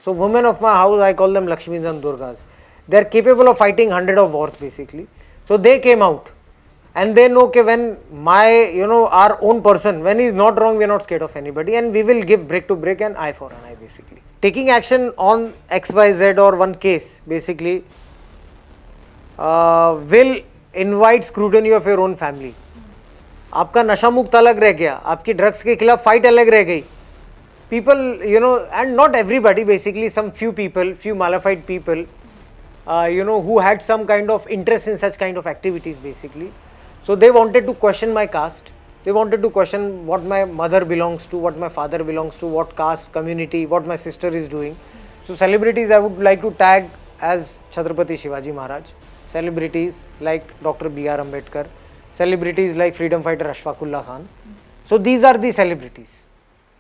So women of my house, I call them Lakshmis and Durgas. They are capable of fighting 100 of wars basically. So they came out and they know that when our own person, when he is not wrong, we are not scared of anybody, and we will give brick to brick and eye for an eye basically. Taking action on XYZ or one case basically will invite scrutiny of your own family. आपका नशा मुक्त अलग रह गया, आपकी drugs के खिलाफ fight अलग रह गई. People, and not everybody, basically some few people, few malified people, who had some kind of interest in such kind of activities basically. So they wanted to question my caste. They wanted to question what my mother belongs to, what my father belongs to, what caste, community, what my sister is doing. So celebrities I would like to tag as Chhatrapati Shivaji Maharaj, celebrities like Dr. B.R. Ambedkar, celebrities like freedom fighter Ashfaqullah Khan. So these are the celebrities.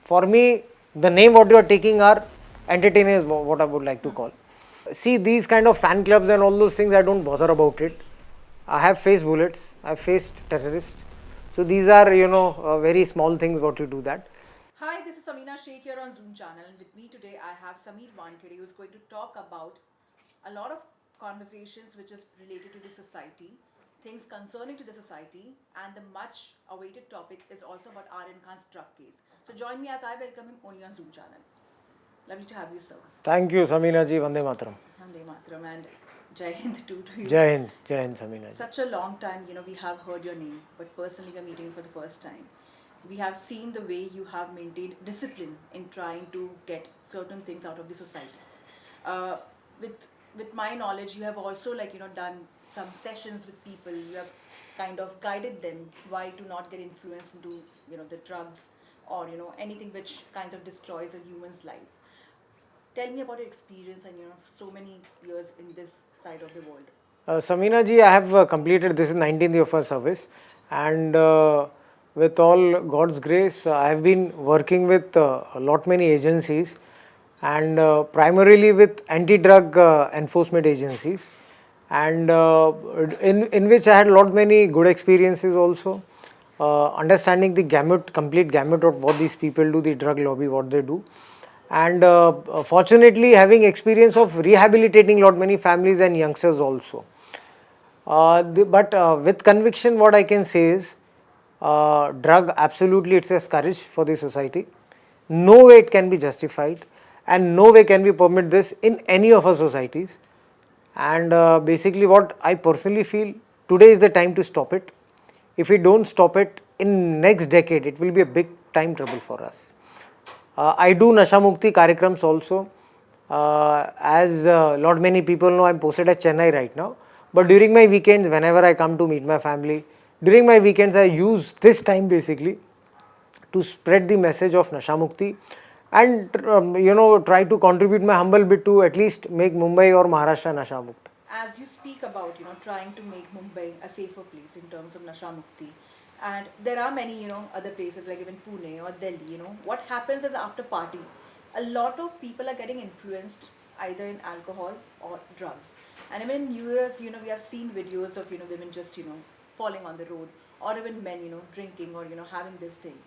For me, the name what you are taking are entertainers, what I would like to call. See, these kind of fan clubs and all those things, I don't bother about it. I have faced bullets, I have faced terrorists. So these are, very small things what you do that. Hi, this is Samina Sheikh here on Zoom channel, and with me today I have Sameer Wankhede, who is going to talk about a lot of conversations which is related to the society, things concerning to the society, and the much awaited topic is also about Aryan Khan's drug case. So join me as I welcome him only on Zoom channel. Lovely to have you, sir. Thank you, Samina ji. Vande Mataram. Vande Mataram, and Jai Hind to you. Jai Hind, Samina ji. Such a long time, we have heard your name, but personally we are meeting you for the first time. We have seen the way you have maintained discipline in trying to get certain things out of the society. With my knowledge, you have also done some sessions with people. You have kind of guided them why to not get influenced into the drugs or anything which kind of destroys a human's life. Tell me about your experience and so many years in this side of the world. Samina ji, I have completed this is 19th year of our service, and with all God's grace, I have been working with many agencies, and primarily with anti-drug enforcement agencies, and in which I had many good experiences also, understanding the complete gamut of what these people do, the drug lobby, what they do, and fortunately having experience of rehabilitating many families and youngsters also. But with conviction, what I can say is, drug absolutely it's a scourge for the society. No way it can be justified, and no way can we permit this in any of our societies. And basically what I personally feel, today is the time to stop it. If we don't stop it, in next decade it will be a big time trouble for us. I do Nasha Mukti Karikrams also. As many people know, I am posted at Chennai right now. But during my weekends, whenever I come to meet my family, during my weekends I use this time basically to spread the message of Nasha Mukti and try to contribute my humble bit to at least make Mumbai or Maharashtra Nasha Mukt. As you speak about trying to make Mumbai a safer place in terms of Nasha Mukti, and there are many other places like even Pune or Delhi, what happens is after party, a lot of people are getting influenced either in alcohol or drugs. And even in New Year's, we have seen videos of women just falling on the road, or even men drinking or having this thing.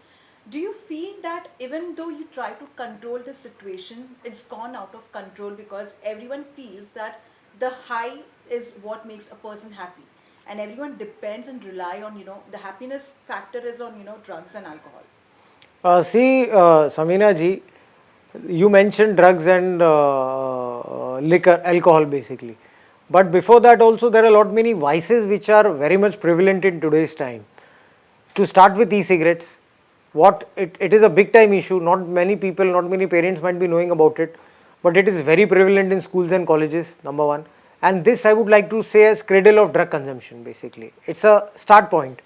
Do you feel that even though you try to control the situation, it's gone out of control because everyone feels that the high is what makes a person happy, and everyone depends and rely on the happiness factor is on drugs and alcohol? See, Samina ji, you mentioned drugs and liquor, alcohol basically. But before that also there are many vices which are very much prevalent in today's time. To start with e-cigarettes, it is a big time issue. Not many people, not many parents might be knowing about it, but it is very prevalent in schools and colleges, number one. And this I would like to say as cradle of drug consumption basically. It's a start point.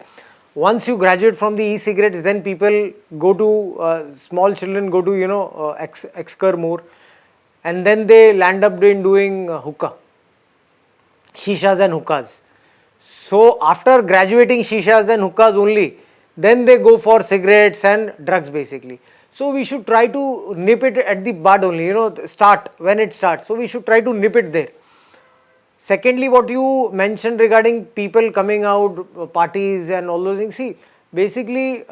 Once you graduate from the e-cigarettes, then people go to, small children go to, excur more, and then they land up in doing hookah, shishas and hookahs. So after graduating shishas and hookahs only, then they go for cigarettes and drugs basically. So we should try to nip it at the bud only, start when it starts. So we should try to nip it there. Secondly, what you mentioned regarding people coming out, parties and all those things, see, basically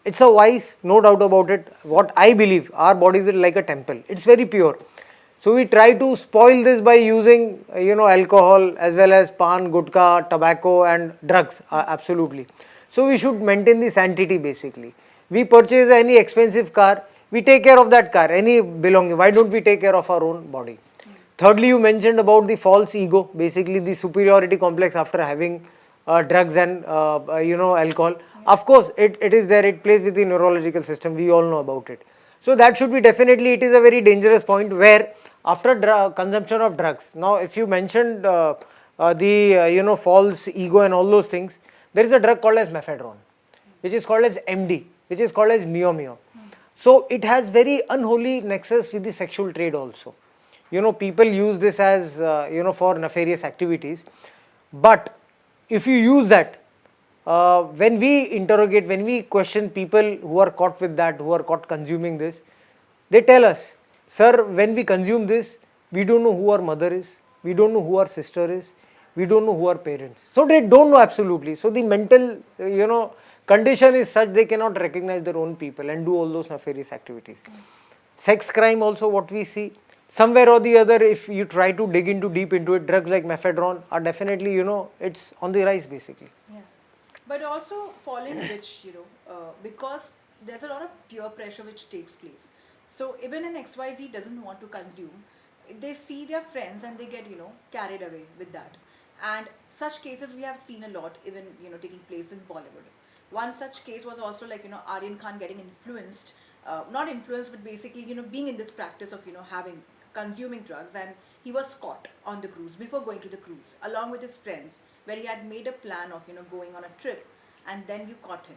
it's a vice, no doubt about it. What I believe, our body is like a temple, it's very pure. So we try to spoil this by using alcohol as well as pan, gutka, tobacco and drugs, absolutely. So we should maintain the sanctity basically. We purchase any expensive car, we take care of that car, any belonging. Why don't we take care of our own body? Thirdly, you mentioned about the false ego, basically the superiority complex after having drugs and alcohol. Of course, it is there, it plays with the neurological system, we all know about it. So that should be definitely, it is a very dangerous point where after consumption of drugs. Now if you mentioned the false ego and all those things, there is a drug called as mephedrone, which is called as MD, which is called as mio. So it has very unholy nexus with the sexual trade also. People use this as for nefarious activities, but if you use that, when we interrogate, when we question people who are caught with that, who are caught consuming this, they tell us, sir, when we consume this, we don't know who our mother is, we don't know who our sister is, we don't know who our parents. So they don't know absolutely. So the mental, condition is such they cannot recognize their own people and do all those nefarious activities. Sex crime also, what we see, somewhere or the other, if you try to dig into deep into it, drugs like mephedrone are definitely, it's on the rise basically. Yeah. But also following which, because there's a lot of peer pressure which takes place. So even an XYZ doesn't want to consume, they see their friends and they get, carried away with that. And such cases we have seen a lot, even, taking place in Bollywood. One such case was also like, Aryan Khan getting influenced, not influenced, but basically, being in this practice of, consuming drugs, and he was caught on the cruise before going to the cruise along with his friends, where he had made a plan of going on a trip, and then you caught him.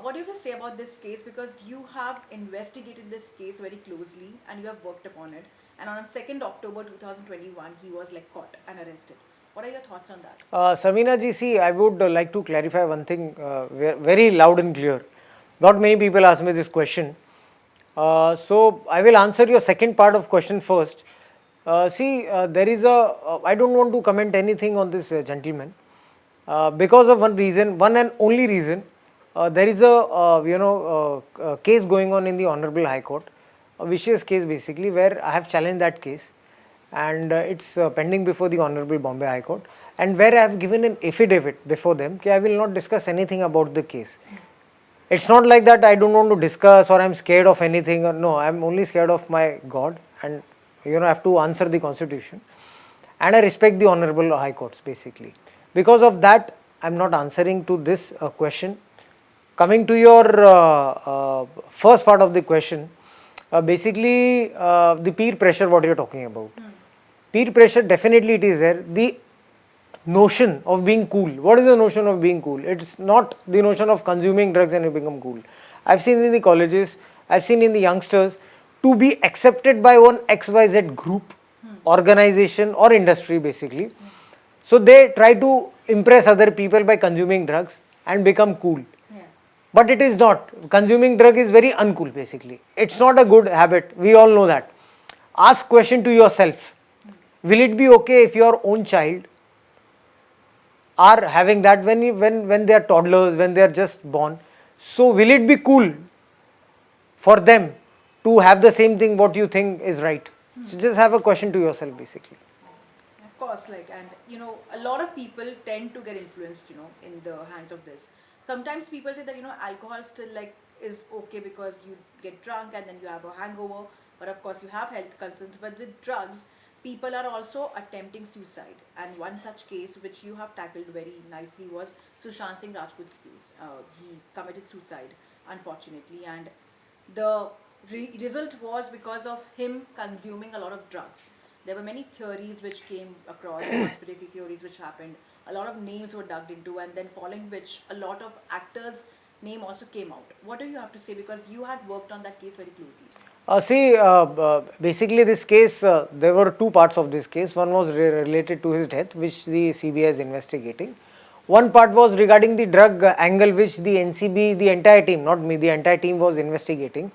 What do you have to say about this case, because you have investigated this case very closely and you have worked upon it, and on 2nd October 2021 he was like caught and arrested. What are your thoughts on that? Samina ji, see, I would like to clarify one thing very loud and clear. Not many people ask me this question. So I will answer your second part of question first. There is I don't want to comment anything on this gentleman because of one reason, one and only reason. There is a case going on in the Honorable High Court, a vicious case basically, where I have challenged that case, and it's pending before the Honorable Bombay High Court, and where I have given an affidavit before them that I will not discuss anything about the case. It's not like that I don't want to discuss or I'm scared of anything. Or no, I'm only scared of my God, and I have to answer the Constitution, and I respect the Honorable High Courts basically. Because of that, I'm not answering to this question. Coming to your first part of the question, basically the peer pressure what you're talking about. Peer pressure, definitely it is there. The notion of being cool. What is the notion of being cool? It's not the notion of consuming drugs and you become cool. I've seen in the colleges, I've seen in the youngsters, to be accepted by one XYZ group, organization or industry basically. So they try to impress other people by consuming drugs and become cool. Yeah. But it is not. Consuming drug is very uncool basically. It's not a good habit. We all know that. Ask question to yourself. Will it be okay if your own child are having that when they are toddlers, when they are just born? So will it be cool for them to have the same thing what you think is right? So just have a question to yourself basically. Of course, and a lot of people tend to get influenced, in the hands of this. Sometimes people say that, alcohol still is okay because you get drunk and then you have a hangover, but of course you have health concerns. But with drugs, people are also attempting suicide, and one such case which you have tackled very nicely was Sushant Singh Rajput's case. He committed suicide, unfortunately, and the result was because of him consuming a lot of drugs. There were many theories which came across, conspiracy theories which happened. A lot of names were dug into, and then following which a lot of actors' name also came out. What do you have to say, because you had worked on that case very closely? Basically this case, there were two parts of this case. One was related to his death, which the CBI is investigating. One part was regarding the drug angle, which the NCB, the entire team, not me, the entire team was investigating.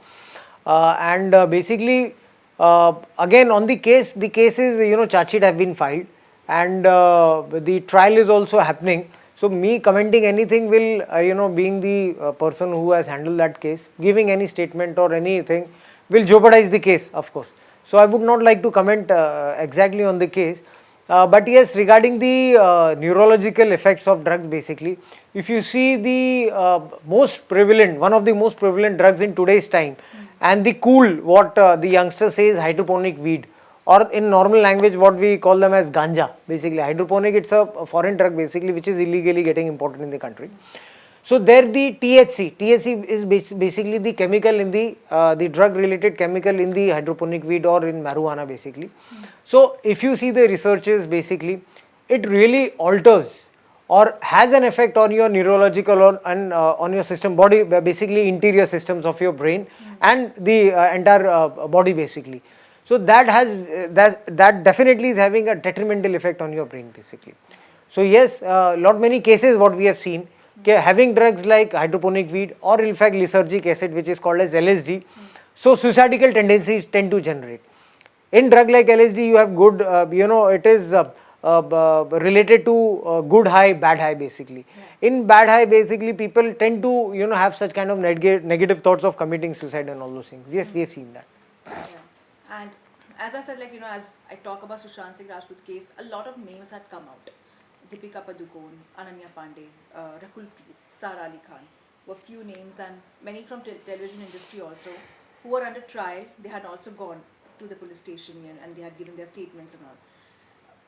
Basically, again on the case is, charge sheet have been filed, and the trial is also happening. So me commenting anything will, being the person who has handled that case, giving any statement or anything will jeopardize the case, of course. So I would not like to comment exactly on the case. But yes, regarding the neurological effects of drugs, basically, if you see the most prevalent, one of the most prevalent drugs in today's time, and the cool, what the youngster says, hydroponic weed, or in normal language, what we call them as ganja. Basically, hydroponic, it's a foreign drug, basically, which is illegally getting imported in the country. So there the THC is basically the chemical in the drug related chemical in the hydroponic weed or in marijuana, basically. So if you see the researches, basically, it really alters or has an effect on your neurological and on your system, body, basically interior systems of your brain and the entire body, basically. So that that definitely is having a detrimental effect on your brain, basically. So yes, lot many cases what we have seen, having drugs like hydroponic weed or in fact lysergic acid, which is called as LSD, so suicidal tendencies tend to generate. In drug like LSD, you have good, it is related to good high, bad high, basically. In bad high, basically, people tend to, have such kind of negative thoughts of committing suicide and all those things. Yes, we have seen that. Yeah. And as I said, as I talk about Sushant Singh Rajput case, a lot of names had come out. Deepika Padukone, Ananya Pandey, Rakul Preet, Sara Ali Khan were few names, and many from television industry also who were under trial. They had also gone to the police station and they had given their statements and all.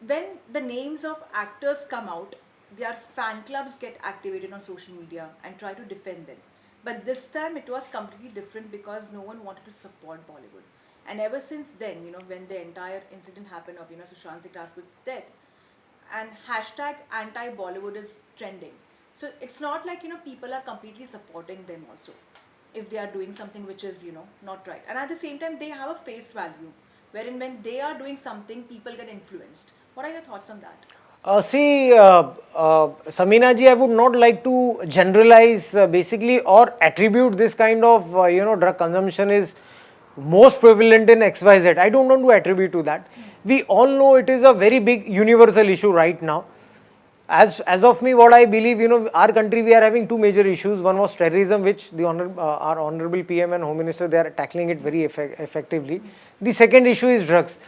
When the names of actors come out, their fan clubs get activated on social media and try to defend them. But this time it was completely different because no one wanted to support Bollywood. And ever since then, when the entire incident happened of, Sushant Singh Rajput's death, and hashtag anti-Bollywood is trending. So it's not like, people are completely supporting them also if they are doing something which is, not right. And at the same time, they have a face value, wherein when they are doing something, people get influenced. What are your thoughts on that? Samina ji, I would not like to generalize basically or attribute this kind of, drug consumption is most prevalent in XYZ. I don't want to attribute to that. We all know it is a very big universal issue right now. As of me, what I believe, our country, we are having two major issues. One was terrorism, which our honorable PM and Home Minister, they are tackling it very effectively. The second issue is drugs.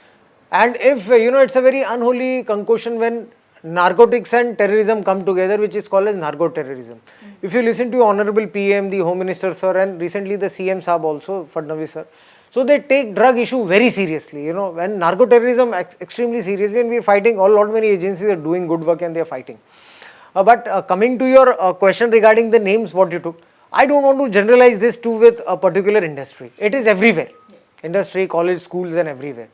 And if, it's a very unholy concoction when narcotics and terrorism come together, which is called as narco-terrorism. If you listen to honorable PM, the Home Minister, sir, and recently the CM Saab also, Fadnavis, sir, so they take drug issue very seriously, when narco-terrorism extremely seriously, and we are fighting, lot many agencies are doing good work and they are fighting. But coming to your question regarding the names what you took, I don't want to generalize this too with a particular industry. It is everywhere, industry, college, schools and everywhere.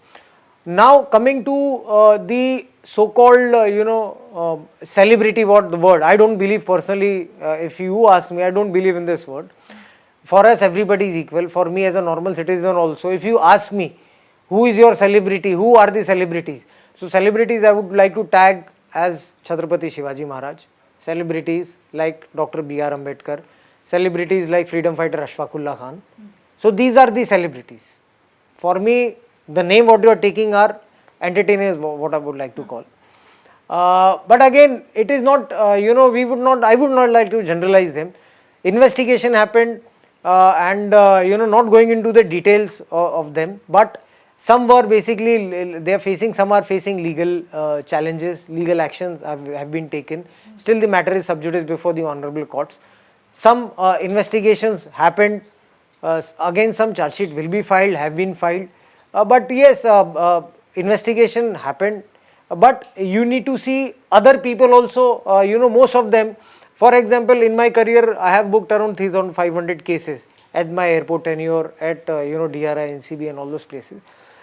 Now coming to the so-called, celebrity, what the word, I don't believe personally, if you ask me, I don't believe in this word. For us, everybody is equal. For me as a normal citizen also, if you ask me, who is your celebrity, who are the celebrities? So celebrities I would like to tag as Chhatrapati Shivaji Maharaj, celebrities like Dr. B.R. Ambedkar, celebrities like freedom fighter Ashfaqullah Khan. So these are the celebrities. For me, the name what you are taking are entertainers, what I would like to call. But again, it is not, I would not like to generalize them. Investigation happened. And not going into the details of them, but some were basically they are facing, some are facing legal challenges, legal actions have been taken. Still the matter is sub judice before the honorable courts. Some investigations happened, again some charge sheet will be filed, have been filed, but yes, investigation happened, but you need to see other people also, most of them. For example, in my career, I have booked around 3,500 cases at my airport tenure, at DRI, NCB and all those places,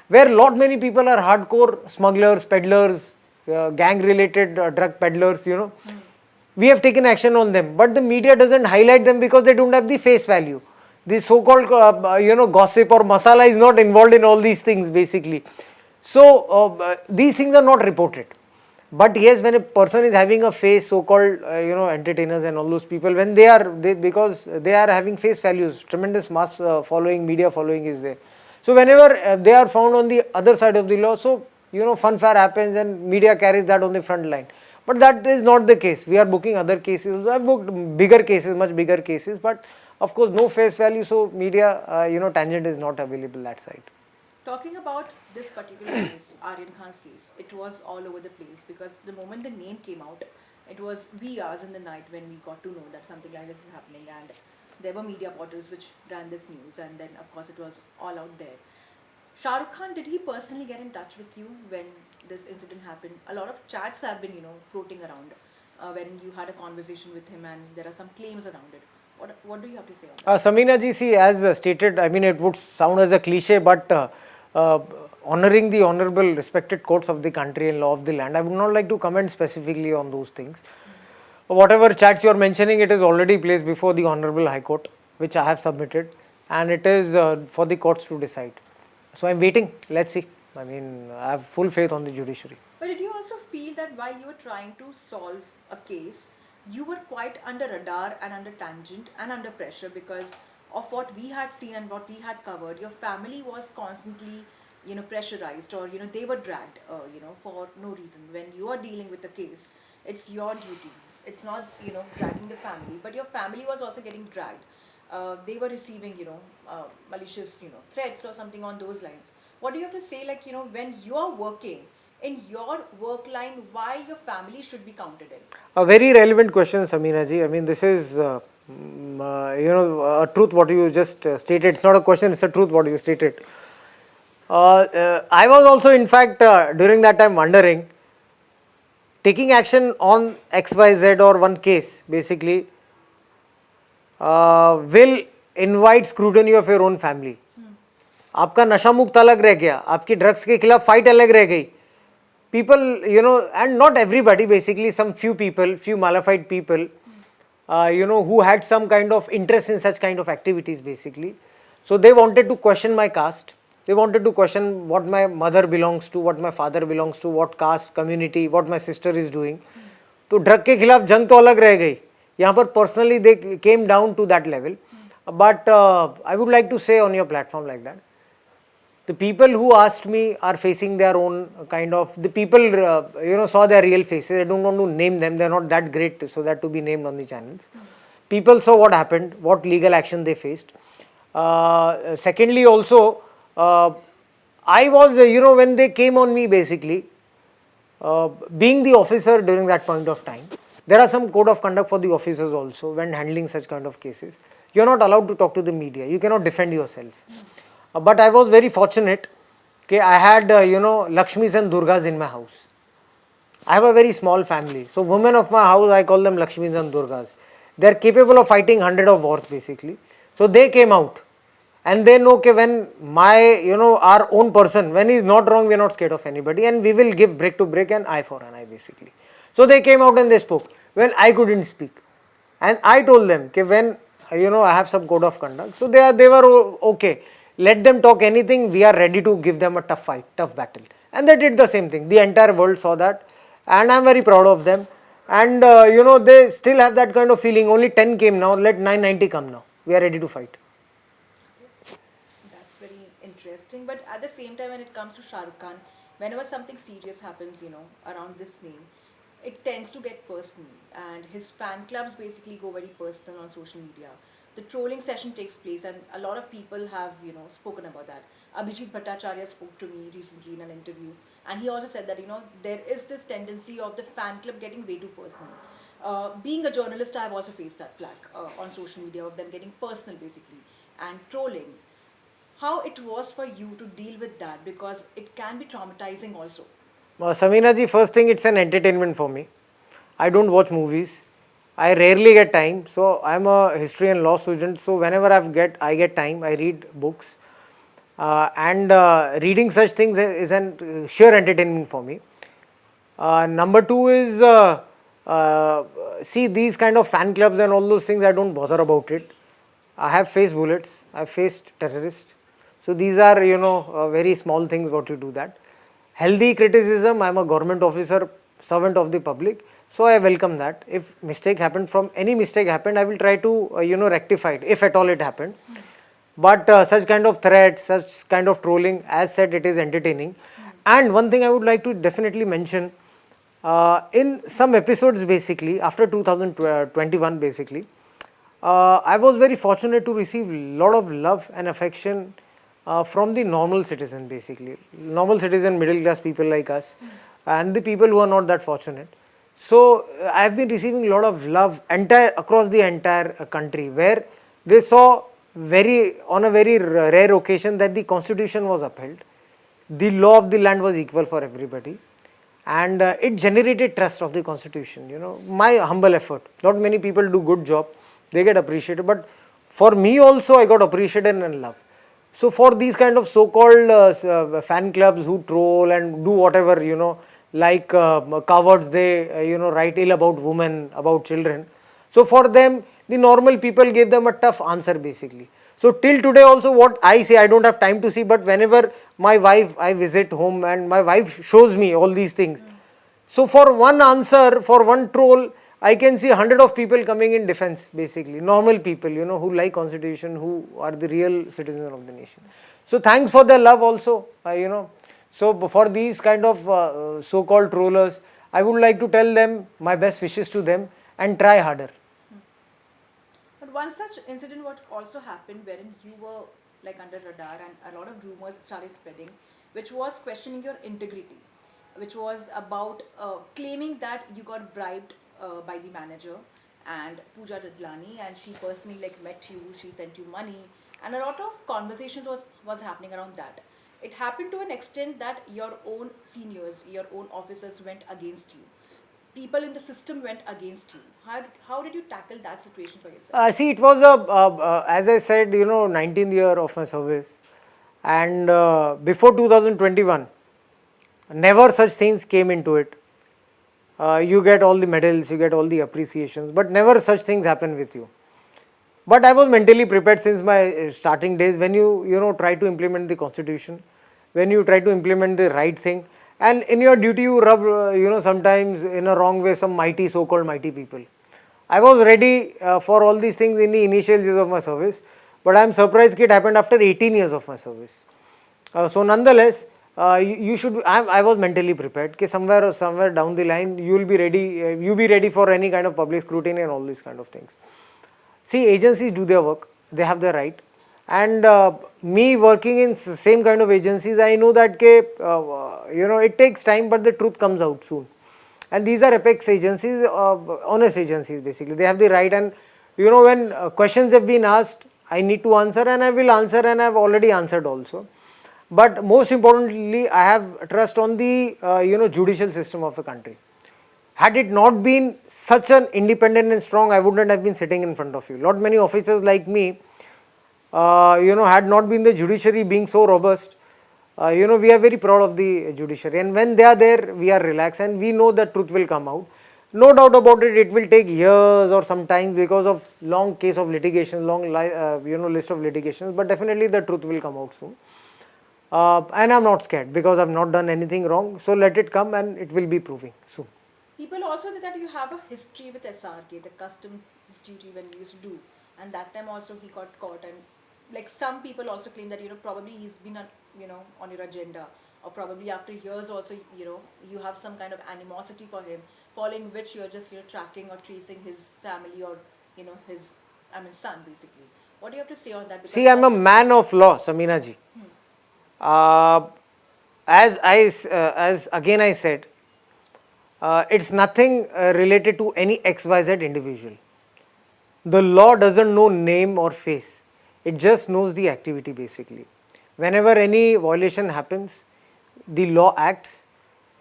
where lot many people are hardcore smugglers, peddlers, gang-related drug peddlers, We have taken action on them, but the media doesn't highlight them because they don't have the face value. The so-called, gossip or masala is not involved in all these things, basically. So, these things are not reported. But yes, when a person is having a face, so-called, entertainers and all those people, when because they are having face values, tremendous mass following, media following is there. So whenever they are found on the other side of the law, so, funfair happens and media carries that on the front line. But that is not the case. We are booking other cases. I have booked bigger cases, much bigger cases, but of course no face value, so media, tangent is not available that side. Talking about this particular case, Aryan Khan's case, it was all over the place because the moment the name came out, it was wee hours in the night when we got to know that something like this is happening, and there were media portals which ran this news, and then of course it was all out there. Shah Rukh Khan, did he personally get in touch with you when this incident happened? A lot of chats have been, floating around when you had a conversation with him, and there are some claims around it. What do you have to say on that? Samina ji, see, as stated, I mean, it would sound as a cliche, but honoring the honorable, respected courts of the country and law of the land, I would not like to comment specifically on those things. Whatever chats you are mentioning, it is already placed before the Honorable High Court, which I have submitted, and it is for the courts to decide. So I'm waiting. Let's see. I mean, I have full faith on the judiciary. But did you also feel that while you were trying to solve a case, you were quite under radar and under tangent and under pressure because of what we had seen and what we had covered? Your family was constantly, pressurized, or they were dragged, for no reason. When you are dealing with a case, it's your duty. It's not, dragging the family, but your family was also getting dragged. They were receiving, malicious, threats or something on those lines. What do you have to say, like, when you're working in your work line, why your family should be counted in? A very relevant question, Samina ji. I mean, this is, a truth what you just stated. It's not a question, it's a truth what you stated. I was also, in fact, during that time wondering, taking action on XYZ or one case, basically, will invite scrutiny of your own family. आपका नशा मुक्त अलग रह गया, आपकी drugs के खिलाफ fight अलग रह गई. People, and not everybody, basically, some few people, few malified people, who had some kind of interest in such kind of activities, basically. So they wanted to question my caste. They wanted to question what my mother belongs to, what my father belongs to, what caste, community, what my sister is doing. तो drug के खिलाफ जंग तो अलग रह गई. यहाँ पर personally they came down to that level. But I would like to say on your platform like that, the people who asked me are facing their own kind of, the people saw their real faces. I don't want to name them, they are not that great so that to be named on the channels. People saw what happened, what legal action they faced. Secondly also, I was, when they came on me, basically, being the officer during that point of time, there are some code of conduct for the officers also when handling such kind of cases. You are not allowed to talk to the media, you cannot defend yourself. But I was very fortunate that I had, Lakshmis and Durgas in my house. I have a very small family. So women of my house, I call them Lakshmis and Durgas. They are capable of fighting 100 of wars, basically. So they came out. And they know that when my, our own person, when he is not wrong, we are not scared of anybody. And we will give brick to brick and eye for an eye, basically. So they came out and they spoke. When I couldn't speak. And I told them that when, I have some code of conduct. So they were okay. Let them talk anything, we are ready to give them a tough fight, tough battle. And they did the same thing. The entire world saw that. And I am very proud of them. And, they still have that kind of feeling. Only 10 came now, let 990 come now. We are ready to fight. That's very interesting. But at the same time, when it comes to Shah Rukh Khan, whenever something serious happens, around this name, it tends to get personal. And his fan clubs basically go very personal on social media. The trolling session takes place, and a lot of people have, spoken about that. Abhijit Bhattacharya spoke to me recently in an interview, and he also said that, there is this tendency of the fan club getting way too personal. Being a journalist, I have also faced that flag on social media of them getting personal, basically, and trolling. How it was for you to deal with that, because it can be traumatizing also. Samina ji, first thing, it's an entertainment for me. I don't watch movies. I rarely get time, so I am a history and law student, so whenever I get time, I read books. And reading such things is an sheer entertainment for me. Number two is, see, these kind of fan clubs and all those things, I don't bother about it. I have faced bullets, I have faced terrorists. So these are, very small things what you do that. Healthy criticism, I am a government officer, servant of the public. So I welcome that. If mistake happened, from any mistake happened, I will try to, rectify it, if at all it happened. But such kind of threats, such kind of trolling, as said, it is entertaining. And one thing I would like to definitely mention, in some episodes, basically, after 2021, basically, I was very fortunate to receive a lot of love and affection from the normal citizen, basically. Normal citizen, middle class people like us, and the people who are not that fortunate. So I have been receiving a lot of love across the entire country, where they saw on a very rare occasion that the constitution was upheld, the law of the land was equal for everybody, and it generated trust of the constitution. My humble effort. Not many people do good job, they get appreciated, but for me also I got appreciated and love. So for these kind of so-called fan clubs who troll and do whatever, like cowards, they write ill about women, about children. So for them, the normal people gave them a tough answer, basically. So till today also, what I say, I don't have time to see, but whenever my wife, I visit home and my wife shows me all these things. So for one answer, for one troll, I can see 100 of people coming in defense, basically. Normal people, who like constitution, who are the real citizens of the nation. So thanks for their love also, So for these kind of so-called trollers, I would like to tell them my best wishes to them and try harder. But one such incident what also happened wherein you were like under radar and a lot of rumors started spreading, which was questioning your integrity, which was about claiming that you got bribed by the manager and Pooja Dadlani, and she personally like met you, she sent you money, and a lot of conversations was happening around that. It happened to an extent that your own seniors, your own officers went against you. People in the system went against you. How did you tackle that situation for yourself? See, it was as I said, 19th year of my service, and before 2021, never such things came into it. You get all the medals, you get all the appreciations, but never such things happen with you. But I was mentally prepared since my starting days. When you try to implement the constitution, when you try to implement the right thing, and in your duty you rub, sometimes in a wrong way, some mighty, so-called mighty people. I was ready for all these things in the initial years of my service, but I am surprised it happened after 18 years of my service. So nonetheless, you should. I was mentally prepared. That somewhere down the line, you will be ready. You be ready for any kind of public scrutiny and all these kind of things. See, agencies do their work. They have their right. And me working in same kind of agencies, I know that it takes time, but the truth comes out soon. And these are apex agencies, honest agencies basically. They have the right, and when questions have been asked, I need to answer, and I will answer, and I have already answered also. But most importantly, I have trust on the judicial system of the country. Had it not been such an independent and strong, I wouldn't have been sitting in front of you. Lot many officers like me, had not been the judiciary being so robust, we are very proud of the judiciary, and when they are there, we are relaxed, and we know that truth will come out. No doubt about it, it will take years or some time because of long case of litigation, long list of litigations, but definitely the truth will come out soon. And I'm not scared because I've not done anything wrong, so let it come and it will be proving soon. People also say that you have a history with SRK, the customs duty when you used to do, and that time also he got caught, and like some people also claim that probably he's been on your agenda, or probably after years also you have some kind of animosity for him, following which you're just tracking or tracing his family or his son basically. What do you have to say on that? Because see, I'm a man of law, Samina ji. As again I said, it's nothing related to any XYZ individual. The law doesn't know name or face. It just knows the activity basically. Whenever any violation happens, the law acts.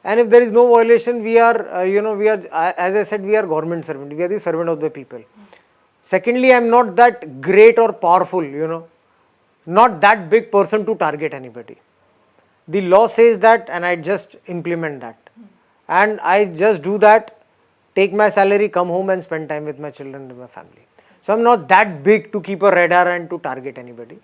And if there is no violation, we are, as I said, we are government servant. We are the servant of the people. Secondly, I am not that great or powerful, not that big person to target anybody. The law says that, and I just implement that. And I just do that, take my salary, come home and spend time with my children and my family. So I'm not that big to keep a radar and to target anybody.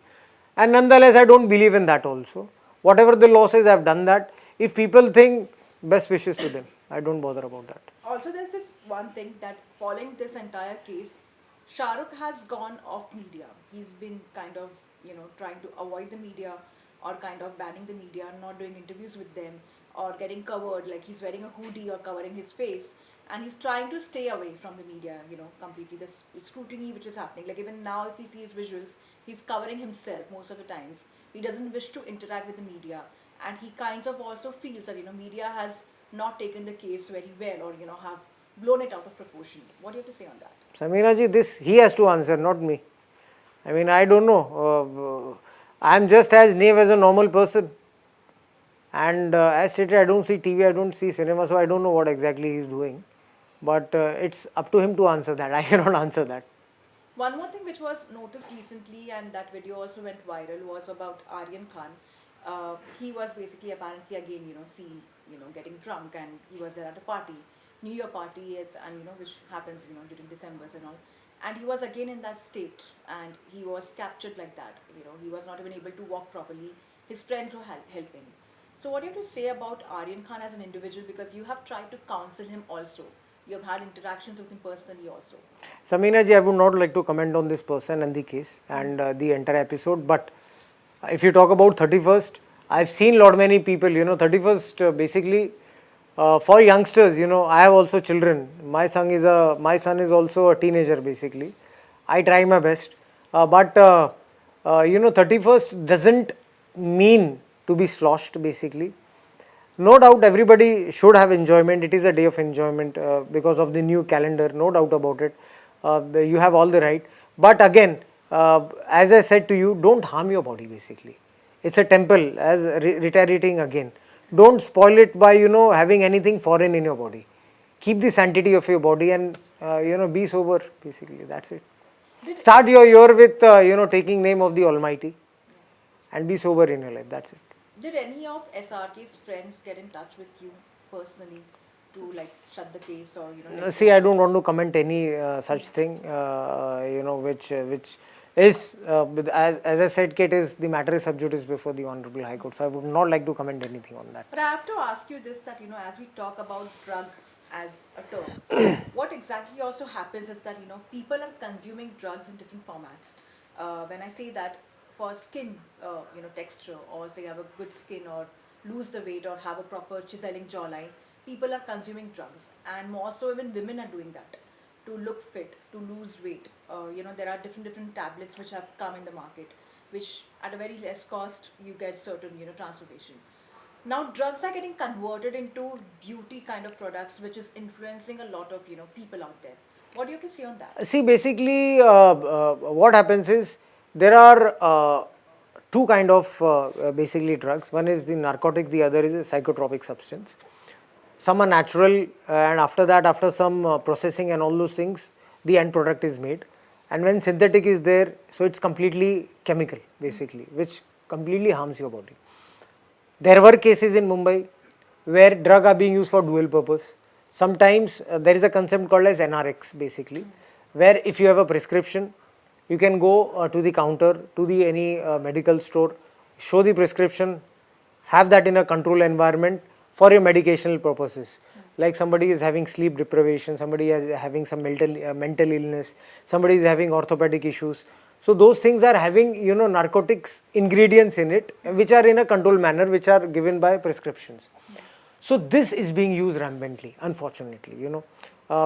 And nonetheless, I don't believe in that also. Whatever the law says, I've done that. If people think, best wishes to them. I don't bother about that. Also, there's this one thing that following this entire case, Shah Rukh has gone off media. He's been kind of, trying to avoid the media, or kind of banning the media, not doing interviews with them, or getting covered, like he's wearing a hoodie or covering his face, and he's trying to stay away from the media, completely. This scrutiny which is happening, like even now if we see his visuals, he's covering himself most of the times. He doesn't wish to interact with the media, and he kinds of also feels that media has not taken the case very well, or have blown it out of proportion. What do you have to say on that? Sameera ji, this he has to answer, not me. I mean, I don't know. I'm just as naive as a normal person. And as stated, I don't see TV, I don't see cinema, so I don't know what exactly he's doing. But it's up to him to answer that. I cannot answer that. One more thing which was noticed recently, and that video also went viral, was about Aryan Khan. He was basically apparently again, seen, getting drunk, and he was there at a party, New Year party, and which happens, during December and all. And he was again in that state, and he was captured like that. He was not even able to walk properly. His friends were helping. So, what do you have to say about Aryan Khan as an individual? Because you have tried to counsel him also. You have had interactions with him personally also. Sameena ji, I would not like to comment on this person and the case and the entire episode. But if you talk about 31st, I've seen lot many people, 31st basically for youngsters, I have also children. My son is also a teenager basically. I try my best. But 31st doesn't mean to be sloshed basically. No doubt everybody should have enjoyment. It is a day of enjoyment because of the new calendar, no doubt about it. You have all the right. But again, as I said to you, don't harm your body basically. It's a temple, as reiterating again. Don't spoil it by, having anything foreign in your body. Keep the sanctity of your body and, be sober basically. That's it. Start your year with, taking name of the Almighty and be sober in your life. That's it. Did any of SRK's friends get in touch with you personally to shut the case, or See, I don't want to comment any such thing, which is as I said, Kate, is the matter is sub judice before the Honorable High Court. So I would not like to comment anything on that. But I have to ask you this, that as we talk about drug as a term, what exactly also happens is that people are consuming drugs in different formats. When I say that, for skin, texture, or say have a good skin, or lose the weight, or have a proper chiseling jawline, people are consuming drugs, and more so even women are doing that to look fit, to lose weight. There are different tablets which have come in the market, which at a very less cost you get certain transformation. Now drugs are getting converted into beauty kind of products, which is influencing a lot of people out there. What do you have to say on that? See, basically, what happens is there are two kind of basically drugs. One is the narcotic, the other is a psychotropic substance. Some are natural, and after that, after some processing and all those things, the end product is made. And when synthetic is there, so it's completely chemical basically, which completely harms your body. There were cases in Mumbai where drugs are being used for dual purpose. Sometimes there is a concept called as NRX basically, where if you have a prescription, you can go to the counter, to the any medical store, show the prescription, have that in a controlled environment for your medicational purposes. Like somebody is having sleep deprivation, somebody is having some mental illness, somebody is having orthopedic issues. So those things are having narcotics ingredients in it, which are in a controlled manner, which are given by prescriptions. So this is being used rampantly, unfortunately.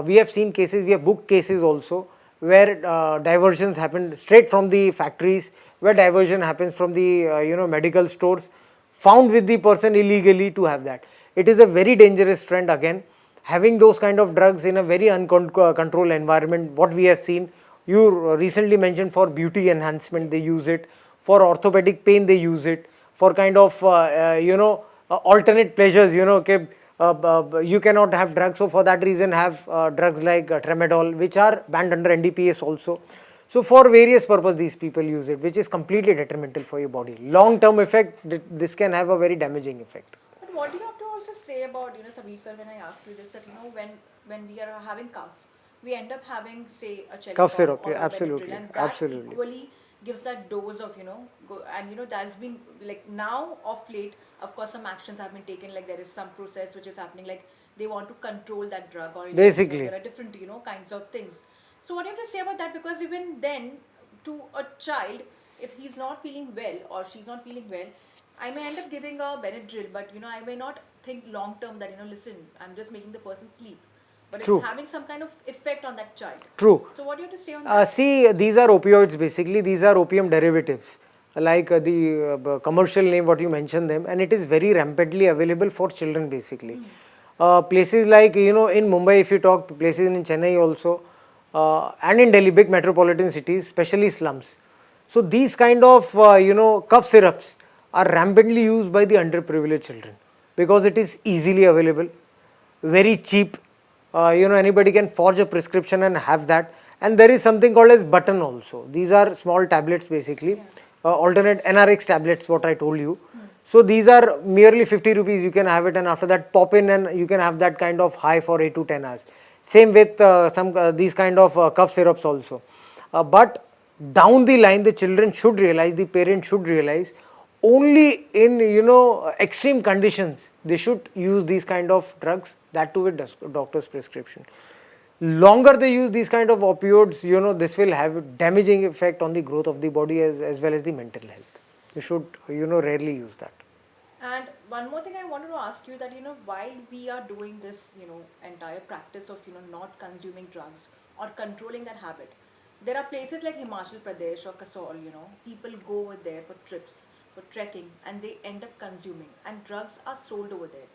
We have seen cases, we have booked cases also, where diversions happen straight from the factories, where diversion happens from the medical stores, found with the person illegally to have that. It is a very dangerous trend again, having those kind of drugs in a very uncontrolled environment. What we have seen, you recently mentioned for beauty enhancement they use it, for orthopedic pain they use it, for kind of alternate pleasures, okay, you cannot have drugs, so for that reason have drugs like tramadol, which are banned under NDPS also. So for various purposes these people use it, which is completely detrimental for your body. Long term effect, this can have a very damaging effect. But what do you have to also say about Sameer sir, when I ask you this, that when we are having cough, we end up having, say, a Chelicov Cough syrup, or yeah, a absolutely, Benadryl, and that absolutely. equally gives that dose of and that's been like now of late. Of course, some actions have been taken. Like there is some process which is happening. Like they want to control that drug, or basically there are different kinds of things. So what do you have to say about that? Because even then, to a child, if he's not feeling well or she's not feeling well, I may end up giving a Benadryl, but I may not think long term that listen, I'm just making the person sleep. but True. it's having some kind of effect on that child. True. So what do you have to say on that? See, these are opioids basically. These are opium derivatives, like the commercial name what you mentioned them, and it is very rampantly available for children basically. Places like, you know, in Mumbai, if you talk, places in Chennai also, and in Delhi, big metropolitan cities, especially slums. So these kind of you know, cough syrups are rampantly used by the underprivileged children because it is easily available, very cheap. You know, anybody can forge a prescription and have that. And there is something called as button also. These are small tablets basically, alternate NRX tablets, what I told you. So these are merely 50 rupees, you can have it, and after that pop in and you can have that kind of high for 8 to 10 hours. Same with some these kind of cough syrups also. But down the line, the children should realize, the parents should realize, only in, you know, extreme conditions they should use these kind of drugs, that too with doctor's prescription. Longer they use these kind of opioids, you know, this will have damaging effect on the growth of the body as well as the mental health. You should, you know, rarely use that. And one more thing I wanted to ask you, that, you know, while we are doing this, you know, entire practice of, you know, not consuming drugs or controlling that habit, there are places like Himachal Pradesh or Kasol, you know, people go over there for trips, for trekking, and they end up consuming, and drugs are sold over there,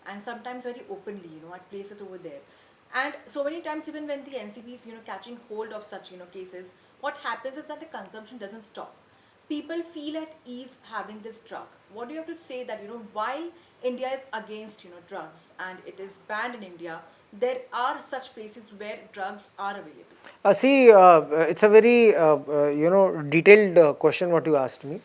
and sometimes very openly, you know, at places over there. And so many times, even when the NCB is, you know, catching hold of such, you know, cases, what happens is that the consumption doesn't stop. People feel at ease having this drug. What do you have to say that, you know, while India is against, you know, drugs and it is banned in India, there are such places where drugs are available? See, it's a very you know, detailed question what you asked me.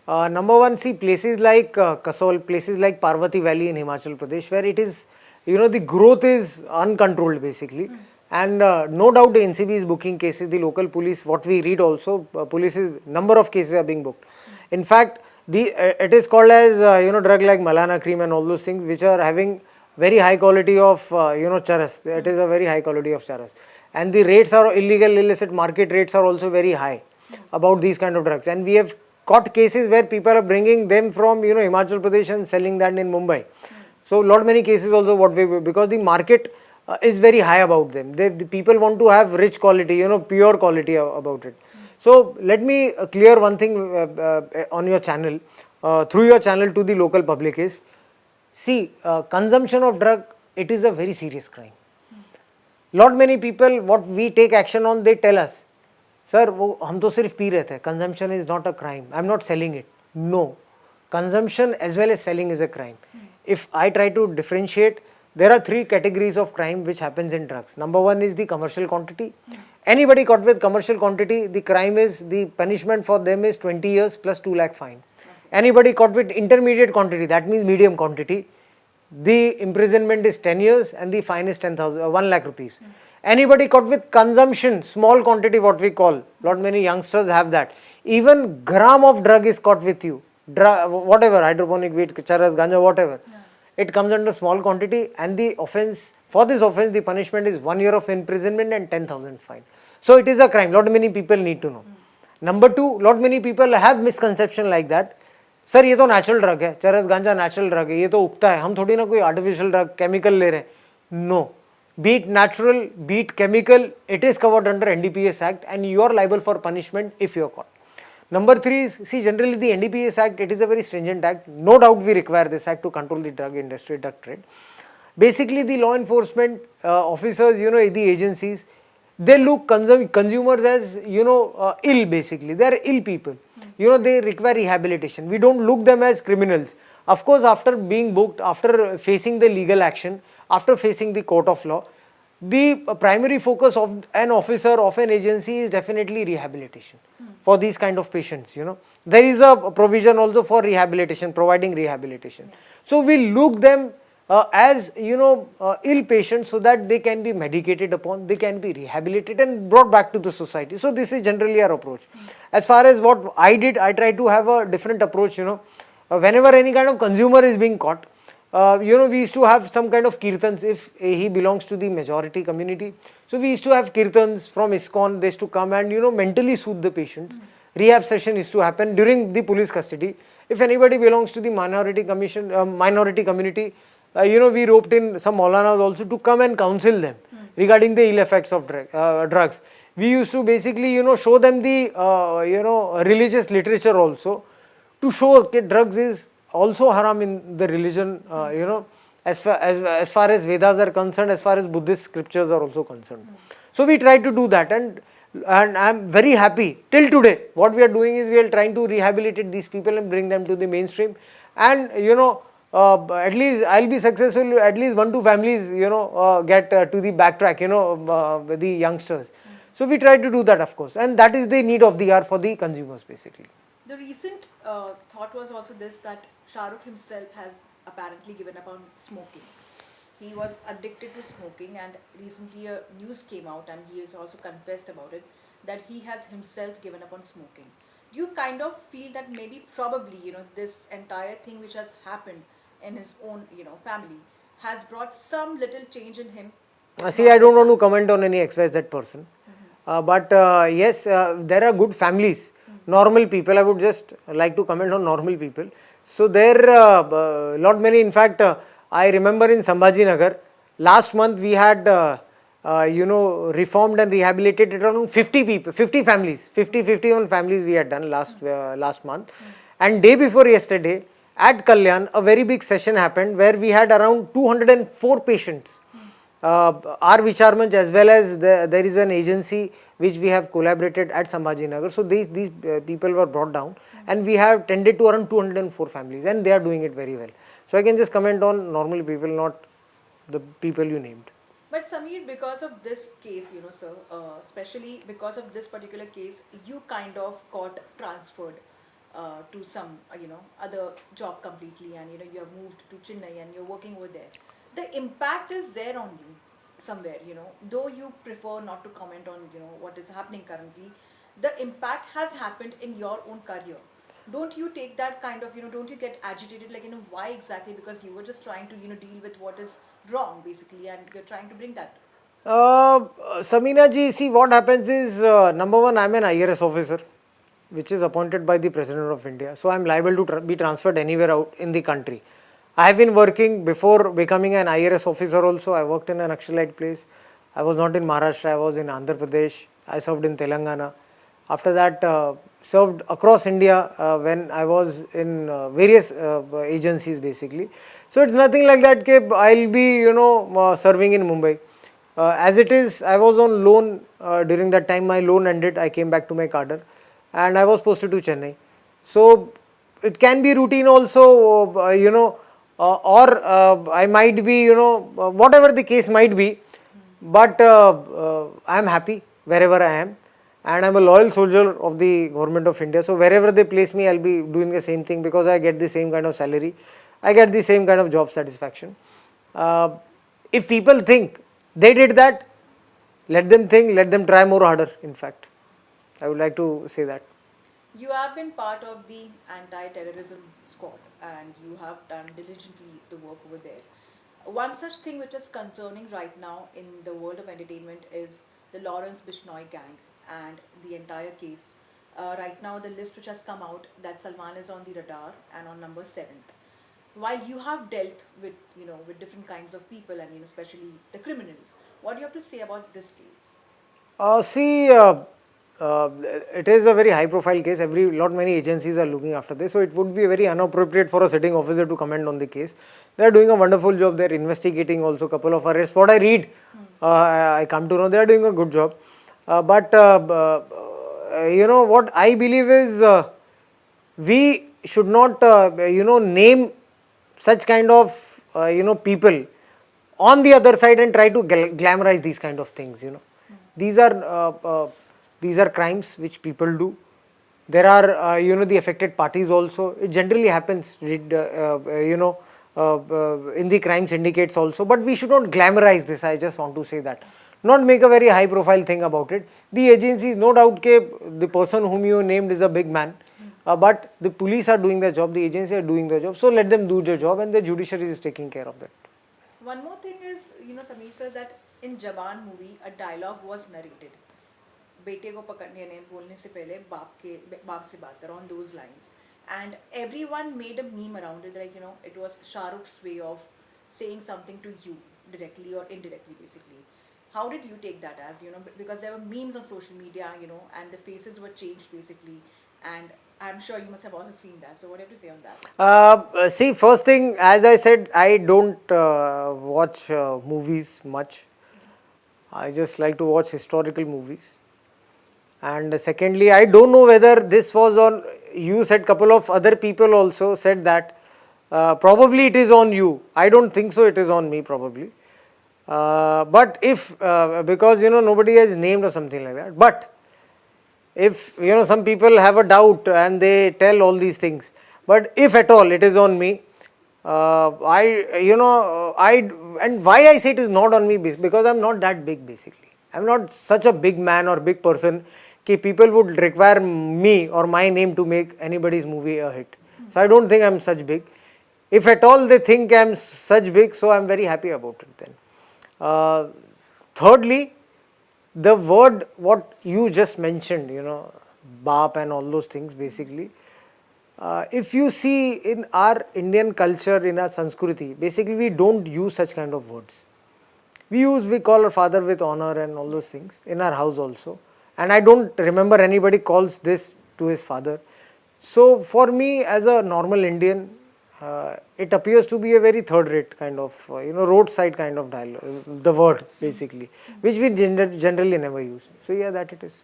Number one, see, places like Kasol, places like Parvati Valley in Himachal Pradesh, where it is, you know, the growth is uncontrolled basically. And no doubt the NCB is booking cases, the local police, what we read also, police is, number of cases are being booked. In fact, it is called as, you know, drug like Malana cream and all those things, which are having very high quality of, you know, charas. It is a very high quality of charas. And the rates are illegal, illicit market rates are also very high about these kind of drugs. And we have caught cases where people are bringing them from, you know, Himachal Pradesh and selling that in Mumbai. So lot many cases also what we, because the market is very high about them. The people want to have rich quality, you know, pure quality about it. So let me clear one thing on your channel, through your channel to the local public is, see, consumption of drug, it is a very serious crime. Lot many people, what we take action on, they tell us, sir, वो हम तो सिर्फ P रहे थे, consumption is not a crime, I am not selling it. No, consumption as well as selling is a crime. If I try to differentiate, there are three categories of crime which happens in drugs. Number one is the commercial quantity. Anybody caught with commercial quantity, the crime is, the punishment for them is 20 years plus 2 lakh fine. Anybody caught with intermediate quantity, that means medium quantity, the imprisonment is 10 years and the fine is 1 lakh rupees. Anybody caught with consumption, small quantity what we call, lot many youngsters have that. Even gram of drug is caught with you, whatever, hydroponic weed, charas, ganja, whatever. It comes under small quantity, and the offence, for this offence the punishment is 1 year of imprisonment and 10,000 fine. So it is a crime, lot many people need to know. Number two, lot many people have misconception like that. Sir ये तो natural drug है, चरस गांजा natural drug है, ये तो उगता है, हम थोड़ी ना कोई आर्टिफिशियल ड्रग केमिकल ले रहे हैं. No, be it natural, be it chemical, it is covered under NDPS Act and you are liable for punishment if you are caught. Number three is, see, generally the NDPS Act, it is a very stringent act. No doubt we require this act to control the drug industry, drug trade. Basically the law enforcement officers, you know, the agencies, they look consumers as, you know, ill basically. They are ill people. You know, they require rehabilitation. We don't look them as criminals. Of course, after being booked, after facing the legal action, after facing the court of law, the primary focus of an officer of an agency is definitely rehabilitation for these kind of patients, you know. There is a provision also for rehabilitation, providing rehabilitation. So we look them as, you know, ill patients so that they can be medicated upon, they can be rehabilitated and brought back to the society. So this is generally our approach. As far as what I did, I tried to have a different approach, you know. Whenever any kind of consumer is being caught, you know, we used to have some kind of kirtans if he belongs to the majority community. So we used to have kirtans from ISKCON, they used to come and, you know, mentally soothe the patients. Rehab session used to happen during the police custody. If anybody belongs to the minority community, you know, we roped in some Maulanas also to come and counsel them. regarding the ill effects of drugs. We used to basically, show them the, religious literature also, to show that drugs is also haram in the religion, as far as Vedas are concerned, as far as Buddhist scriptures are also concerned. So we try to do that, and I'm very happy till today. What we are doing is we are trying to rehabilitate these people and bring them to the mainstream, and at least I'll be successful. At least 1-2 families, get to the backtrack, the youngsters. So we try to do that, of course, and that is the need of the hour for the consumers, basically. The recent thought was also this, that Shah Rukh himself has apparently given up on smoking. He was addicted to smoking, and recently a news came out and he has also confessed about it, that he has himself given up on smoking. Do you kind of feel that maybe probably, this entire thing which has happened in his own, family has brought some little change in him? See, I don't want to comment on any XYZ person. But yes, there are good families, normal people. I would just like to comment on normal people. So there are lot many. In fact, I remember in Sambhaji Nagar, last month we had reformed and rehabilitated around 50 people, 50 families, 51 families we had done last month. And day before yesterday at Kalyan, a very big session happened where we had around 204 patients. Our Vicharmanch, as well as there is an agency which we have collaborated at Sambhaji Nagar. So these people were brought down, and we have tended to around 204 families, and they are doing it very well. So I can just comment on normal people, not the people you named. But Sameer, because of this case, sir, especially because of this particular case, you kind of got transferred to some, other job completely, and you have moved to Chennai and you're working over there. The impact is there on you somewhere, though you prefer not to comment on, what is happening currently. The impact has happened in your own career. Don't you take that kind of, don't you get agitated, like, why exactly? Because you were just trying to, deal with what is wrong, basically, and you're trying to bring that. Samina ji, see, what happens is, number one, I'm an IRS officer, which is appointed by the President of India. So I'm liable to be transferred anywhere out in the country. I have been working before becoming an IRS officer also. I worked in an Naxalite place. I was not in Maharashtra, I was in Andhra Pradesh. I served in Telangana. After that, served across India when I was in various agencies, basically. So it's nothing like that I'll be, serving in Mumbai. As it is, I was on loan. During that time my loan ended. I came back to my cadre and I was posted to Chennai. So it can be routine also, or I might be, whatever the case might be, but I am happy wherever I am, and I am a loyal soldier of the government of India. So wherever they place me, I will be doing the same thing, because I get the same kind of salary, I get the same kind of job satisfaction. If people think they did that, let them think, let them try more harder. In fact, I would like to say that. You have been part of the anti-terrorism squad, and you have done diligently the work over there. One such thing which is concerning right now in the world of entertainment is the Lawrence Bishnoi gang and the entire case. Right now, the list which has come out, that Salman is on the radar and on number 7th. While you have dealt with, with different kinds of people, and especially the criminals, what do you have to say about this case? See, it is a very high profile case. Many agencies are looking after this, so it would be very inappropriate for a sitting officer to comment on the case. They are doing a wonderful job. They are investigating also a couple of arrests. What I read, I come to know they are doing a good job. But what I believe is, we should not name such kind of people on the other side and try to glamorize these kind of things. These are crimes which people do. There are the affected parties also. It generally happens in the crime syndicates also, but we should not glamorize this. I just want to say that, not make a very high profile thing about it. The agencies, no doubt the person whom you named is a big man, but the police are doing their job, the agencies are doing their job, so let them do their job, and the judiciary is taking care of that. One more thing is, Sameer sir, that in Jawan movie, a dialogue was narrated. बेटे को पकड़ने ने बोलने से पहले बाप से बात करो, on those lines, and everyone made a meme around it, like it was Shah Rukh's way of saying something to you directly or indirectly, basically. How did you take that as, because there were memes on social media, and the faces were changed basically, and I'm sure you must have also seen that. So what do you have to say on that? See, first thing, as I said, I don't watch movies much. I just like to watch historical movies. And secondly, I don't know whether this was on, you said couple of other people also said that probably it is on you. I don't think so, it is on me probably. But if, because nobody has named or something like that. But if some people have a doubt and they tell all these things, but if at all it is on me, I and why I say it is not on me, because I'm not that big basically. I'm not such a big man or big person कि people would require me or my name to make anybody's movie a hit. So I don't think I'm such big. If at all they think I'm such big, so I'm very happy about it then. Thirdly, the word what you just mentioned, baap and all those things basically, if you see in our Indian culture, in our Sanskriti, basically we don't use such kind of words. We call our father with honor and all those things in our house also. And I don't remember anybody calls this to his father. So for me as a normal Indian, it appears to be a very third rate kind of, roadside kind of dialogue, the word basically, which we generally never use. So yeah, that it is.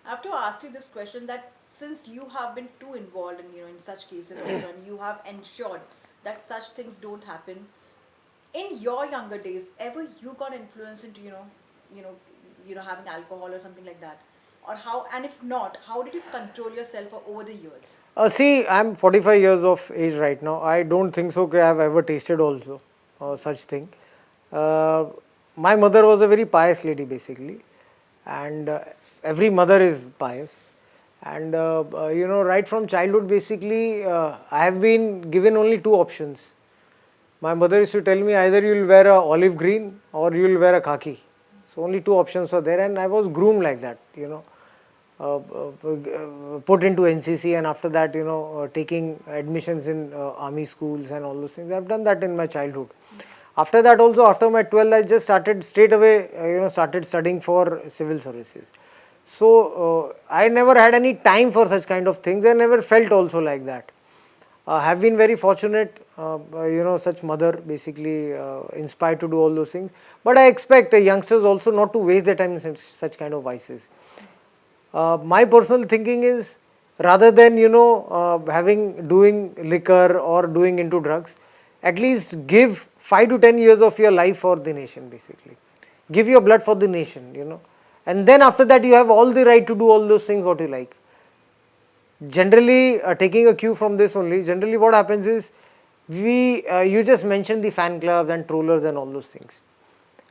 I have to ask you this question, that since you have been too involved in in such cases also, and you have ensured that such things don't happen, in your younger days, ever you got influenced into having alcohol or something like that, or how? And if not, how did you control yourself over the years? See, I'm 45 years of age right now. I don't think so I have ever tasted also such thing. My mother was a very pious lady basically, and every mother is pious. And right from childhood basically, I have been given only two options. My mother used to tell me either you will wear a olive green or you will wear a khaki. So only two options were there, and I was groomed like that, put into NCC, and after that, taking admissions in army schools and all those things. I've done that in my childhood. After that also, after my 12th, I just started straight away, started studying for civil services. So I never had any time for such kind of things. I never felt also like that. Have been very fortunate, such mother basically inspired to do all those things. But I expect youngsters also not to waste their time in such kind of vices. My personal thinking is, rather than doing liquor or doing into drugs, at least give 5 to 10 years of your life for the nation basically. Give your blood for the nation, and then after that you have all the right to do all those things what you like. Generally, taking a cue from this only, generally what happens is, you just mentioned the fan clubs and trollers and all those things.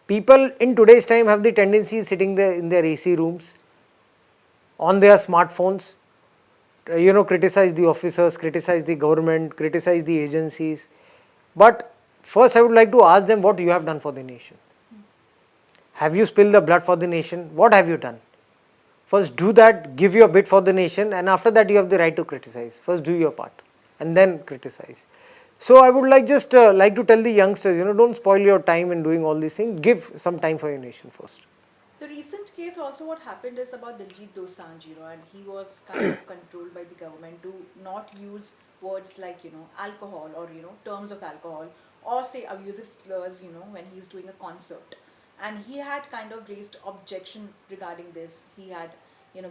People in today's time have the tendency sitting there in their AC rooms, on their smartphones, criticize the officers, criticize the government, criticize the agencies. But first I would like to ask them what you have done for the nation. Have you spilled the blood for the nation? What have you done? First do that, give your bit for the nation, and after that you have the right to criticize. First do your part and then criticize. So I would like to tell the youngsters, don't spoil your time in doing all these things. Give some time for your nation first. The recent case also, what happened is about Diljit Dosanjh, and he was kind of controlled by the government to not use words like, alcohol, or, terms of alcohol, or say abusive slurs, when he's doing a concert. And he had kind of raised objection regarding this. He had,